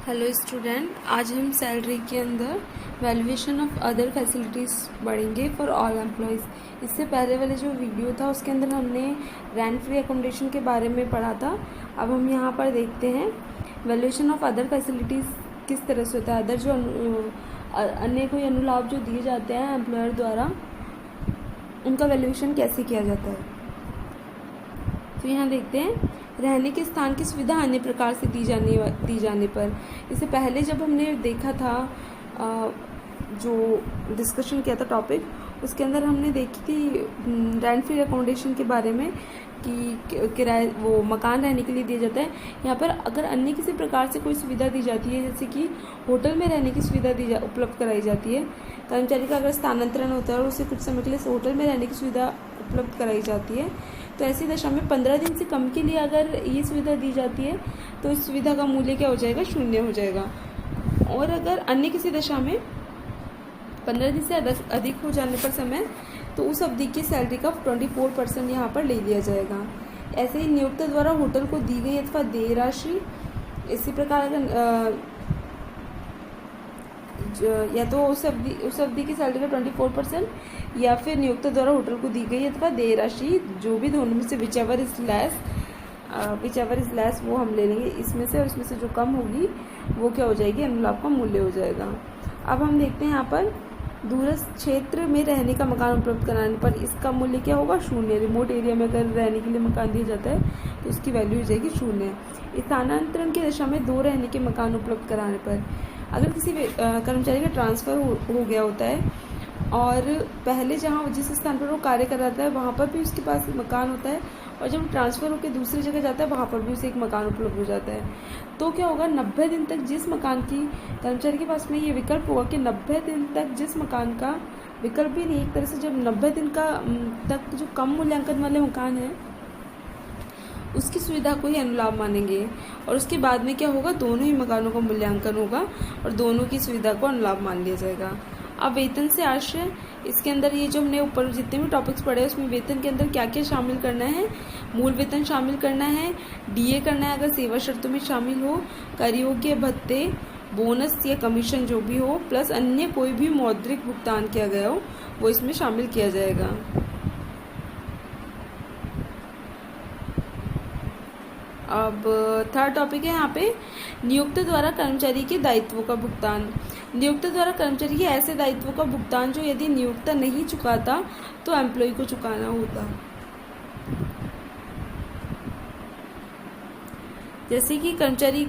Hello student, आज हम salary के अंदर वैल्यूएशन ऑफ अदर फैसिलिटीज़ पढ़ेंगे फॉर ऑल एम्प्लॉयज़। इससे पहले वाले जो वीडियो था उसके अंदर हमने रेंट फ्री अकोमोडेशन के बारे में पढ़ा था। अब हम यहाँ पर देखते हैं वैल्यूएशन ऑफ अदर फैसिलिटीज़ किस तरह से होता है। अदर जो अन्य कोई अनुलाभ जो दिए जाते हैं एम्प्लॉयर द्वारा, उनका वैल्यूएशन कैसे किया जाता है। तो यहाँ देखते हैं रहने के स्थान की सुविधा अन्य प्रकार से दी जाने पर। इससे पहले जब हमने देखा था जो डिस्कशन किया था टॉपिक, उसके अंदर हमने देखी थी रेंट फ्री अकोमोडेशन के बारे में कि किराए वो मकान रहने के लिए दिया जाता है। यहाँ पर अगर अन्य किसी प्रकार से कोई सुविधा दी जाती है, जैसे कि होटल में रहने की सुविधा उपलब्ध कराई जाती है, कर्मचारी का अगर स्थानांतरण होता है और उसे कुछ समय के लिए होटल में रहने की सुविधा उपलब्ध कराई जाती है, तो ऐसी दशा में 15 दिन से कम के लिए अगर ये सुविधा दी जाती है तो इस सुविधा का मूल्य क्या हो जाएगा, शून्य हो जाएगा। और अगर अन्य किसी दशा में 15 दिन से अधिक हो जाने पर समय, तो उस अवधि की सैलरी का 24% यहाँ पर ले लिया जाएगा। ऐसे ही नियोक्ता द्वारा होटल को दी गई अथवा देय राशि, इसी प्रकार अगर या तो उस अवधि की सैलरी का 24% या फिर नियोक्ता द्वारा होटल को दी गई अथवा देय राशि, जो भी दोनों में से विचएवर इज लेस वो हम ले लेंगे इसमें से, और इसमें से जो कम होगी वो क्या हो जाएगी, अनुलाभ का मूल्य हो जाएगा। अब हम देखते हैं यहाँ पर दूरस्थ क्षेत्र में रहने का मकान उपलब्ध कराने पर इसका मूल्य क्या होगा, शून्य। रिमोट एरिया में अगर रहने के लिए मकान दिया जाता है तो उसकी वैल्यू हो जाएगी शून्य। स्थानांतरण की दशा में 2 रहने के मकान उपलब्ध कराने पर, अगर किसी कर्मचारी का ट्रांसफ़र हो गया होता है और पहले जिस स्थान पर वो कार्य कर रहा था वहाँ पर भी उसके पास मकान होता है, और जब ट्रांसफ़र होकर दूसरी जगह जाता है वहाँ पर भी उसे एक मकान उपलब्ध हो जाता है, तो क्या होगा, 90 दिन तक जिस मकान की कर्मचारी के पास में ये विकल्प होगा कि 90 दिन तक जिस मकान का विकल्प भी नहीं, एक तरह से जब 90 दिन तक जो कम मूल्यांकन वाले मकान हैं उसकी सुविधा को ही अनुलाभ मानेंगे, और उसके बाद में क्या होगा, दोनों ही मकानों का मूल्यांकन होगा और दोनों की सुविधा को अनुलाभ मान लिया जाएगा। अब वेतन से आश्रय, इसके अंदर ये जो हमने ऊपर जितने भी टॉपिक्स पढ़े हैं उसमें वेतन के अंदर क्या क्या शामिल करना है, मूल वेतन शामिल करना है, डीए करना है अगर सेवा शर्तों में शामिल हो, कर योग्य भत्ते, बोनस या कमीशन जो भी हो, प्लस अन्य कोई भी मौद्रिक भुगतान किया गया हो वो इसमें शामिल किया जाएगा। अब थर्ड टॉपिक है यहाँ पे नियोक्ता द्वारा कर्मचारी के दायित्वों का भुगतान। नियोक्ता द्वारा कर्मचारी के ऐसे दायित्वों का भुगतान जो यदि नियोक्ता नहीं चुकाता तो एम्प्लॉय को चुकाना होता। जैसे कि कर्मचारी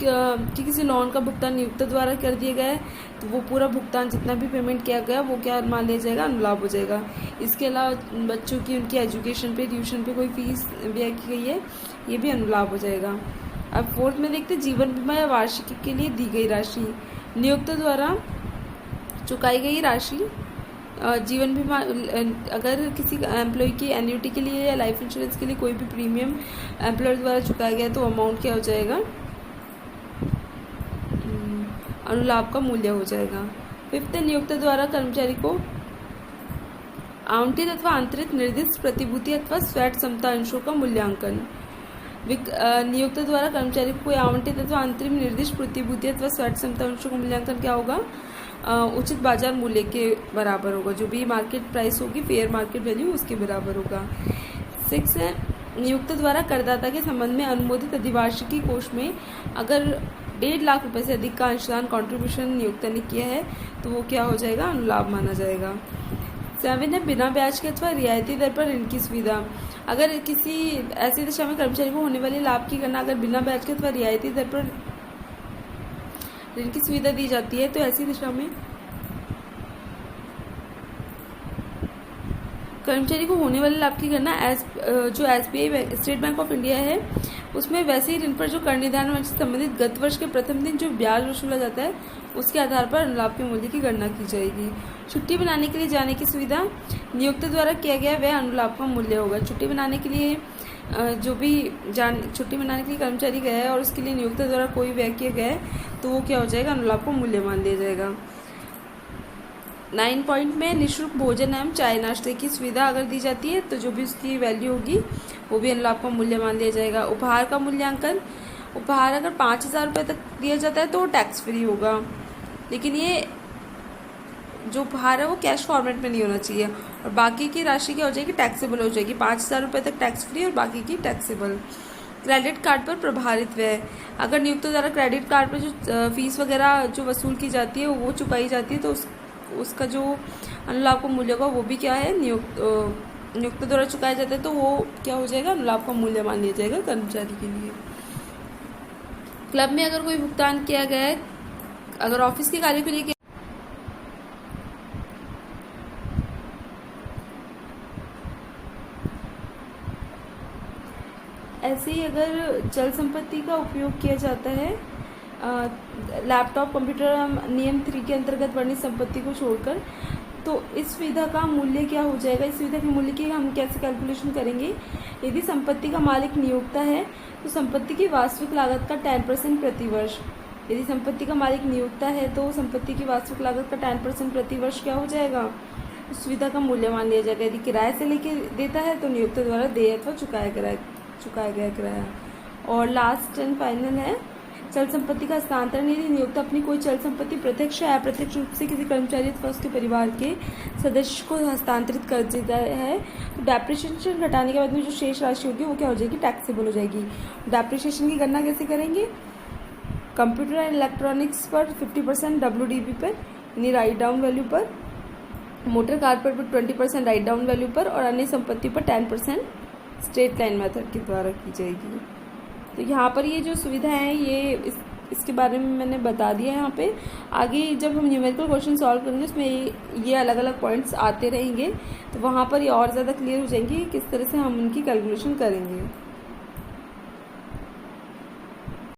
कि किसी लोन का भुगतान नियोक्ता द्वारा कर दिया गया है तो वो पूरा भुगतान जितना भी पेमेंट किया गया वो क्या मान लिया जाएगा, अनुलाभ हो जाएगा। इसके अलावा बच्चों की उनकी एजुकेशन पे, ट्यूशन पे कोई फीस व्यय की गई है, ये भी अनुलाभ हो जाएगा। अब फोर्थ में देखते हैं जीवन बीमा या वार्षिकी के लिए दी गई राशि। नियोक्ता द्वारा चुकाई गई राशि, जीवन बीमा अगर किसी एम्प्लॉय की एन्युटी के लिए या लाइफ इंश्योरेंस के लिए कोई भी प्रीमियम एम्प्लॉयर द्वारा चुकाया गया तो अमाउंट क्या हो जाएगा, अनुलाभ का मूल्य हो जाएगा। फिफ्थ, नियोक्ता द्वारा कर्मचारी को आवंटित अथवा आंतरिक निर्दिष्ट प्रतिभूति अथवा स्वैट क्षमता अंशों का मूल्यांकन। नियोक्ता द्वारा कर्मचारी को कोई आवंटित अथवा आंतरिक निर्दिष्ट प्रतिभूति अथवा स्वैट क्षमता अंशों का मूल्यांकन क्या होगा, उचित बाजार मूल्य के बराबर होगा, जो भी मार्केट प्राइस होगी, फेयर मार्केट वैल्यू उसके बराबर होगा। 6 है नियोक्ता द्वारा करदाता के संबंध में अनुमोदित अधिवार्षिकी कोष में अगर 1.5 लाख रुपए से अधिक का अंशदान कॉन्ट्रीब्यूशन नियोक्ता ने किया है तो वो क्या हो जाएगा, अनुलाभ माना जाएगा। 7 है बिना ब्याज के अथवा रियायती दर पर ऋण की सुविधा। अगर किसी ऐसी दशा में कर्मचारी को होने वाले लाभ की गणना अगर बिना ब्याज के अथवा रियायती दर पर ऋण की सुविधा दी जाती है तो ऐसी दशा में कर्मचारी को होने वाले लाभ की गणना जो SBI state bank of India है उसमें वैसे ही ऋण पर जो कर निर्धारण से संबंधित गत वर्ष के प्रथम दिन जो ब्याज वसूला जाता है उसके आधार पर अनुलाभ के मूल्य की गणना की जाएगी। छुट्टी बनाने के लिए जाने की सुविधा नियोक्ता द्वारा किया गया वह अनुलाभ का मूल्य होगा। छुट्टी बनाने के लिए छुट्टी मनाने के लिए कर्मचारी गया है और उसके लिए नियोक्ता द्वारा कोई व्यय किया गया है तो वो क्या हो जाएगा, अनुलाभ को मूल्य मान दिया जाएगा। 9 पॉइंट में निःशुल्क भोजन एवं चाय नाश्ते की सुविधा अगर दी जाती है तो जो भी उसकी वैल्यू होगी वो भी अनुलाभ का मूल्य मान लिया जाएगा। उपहार का मूल्यांकन, उपहार अगर 5,000 रुपये तक दिया जाता है तो वो टैक्स फ्री होगा, लेकिन ये जो उपहार है वो कैश फॉर्मेट में नहीं होना चाहिए। और बाकी की राशि क्या हो जाएगी, टैक्सेबल हो जाएगी। 5,000 रुपये तक टैक्स फ्री और बाकी की टैक्सेबल। क्रेडिट कार्ड पर प्रभारित व्यय, अगर नियुक्त द्वारा क्रेडिट कार्ड पर जो फीस वगैरह जो वसूल की जाती है वो चुकाई जाती है, तो उसका जो अनुलाभ का मूल्य होगा वो भी क्या है, नियुक्त द्वारा चुकाया जाता है, तो वो क्या हो जाएगा, अनुलाभ का मूल्य मान लिया जाएगा कर्मचारी के लिए। क्लब में अगर कोई भुगतान किया गया है, अगर ऑफिस के कार्य के लिए ऐसे ही अगर चल संपत्ति का उपयोग किया जाता है, लैपटॉप, कंप्यूटर नियम 3 के अंतर्गत वर्णित संपत्ति को छोड़कर, तो इस सुविधा का मूल्य क्या हो जाएगा, इस सुविधा के मूल्य की हम कैसे कैलकुलेशन करेंगे। यदि संपत्ति का मालिक नियोक्ता है तो संपत्ति की वास्तविक लागत का 10% प्रतिवर्ष, यदि संपत्ति का मालिक नियोक्ता है तो संपत्ति की वास्तविक लागत का 10% प्रतिवर्ष क्या हो जाएगा, उस सुविधा का मूल्य मान लिया जाएगा। यदि किराए से लेके देता है तो नियोक्ता द्वारा देय अथवा चुकाया गया किराया। और लास्ट एंड फाइनल है चल संपत्ति का हस्तांतरण। यदि नियोक्ता अपनी कोई चल संपत्ति प्रत्यक्ष या अप्रत्यक्ष रूप से किसी कर्मचारी अथवा उसके परिवार के सदस्य को हस्तांतरित कर देता है तो डेप्रिसिएशन घटाने के बाद में जो शेष राशि होगी वो क्या हो जाएगी, टैक्सेबल हो जाएगी। डेप्रिसिएशन की गणना कैसे करेंगे, कंप्यूटर एंड इलेक्ट्रॉनिक्स पर 50% WDV पर यानी राइट डाउन वैल्यू पर, मोटर कार पर 20% राइट डाउन वैल्यू पर, और अन्य संपत्ति पर 10% स्ट्रेट लाइन मेथड के द्वारा की जाएगी। तो यहाँ पर ये जो सुविधा है ये इसके बारे में मैंने बता दिया है। यहाँ पे आगे जब हम न्यूमेरिकल क्वेश्चन सॉल्व करेंगे उसमें ये अलग अलग पॉइंट्स आते रहेंगे, तो वहाँ पर ये और ज़्यादा क्लियर हो जाएंगे किस तरह से हम उनकी कैलकुलेशन करेंगे।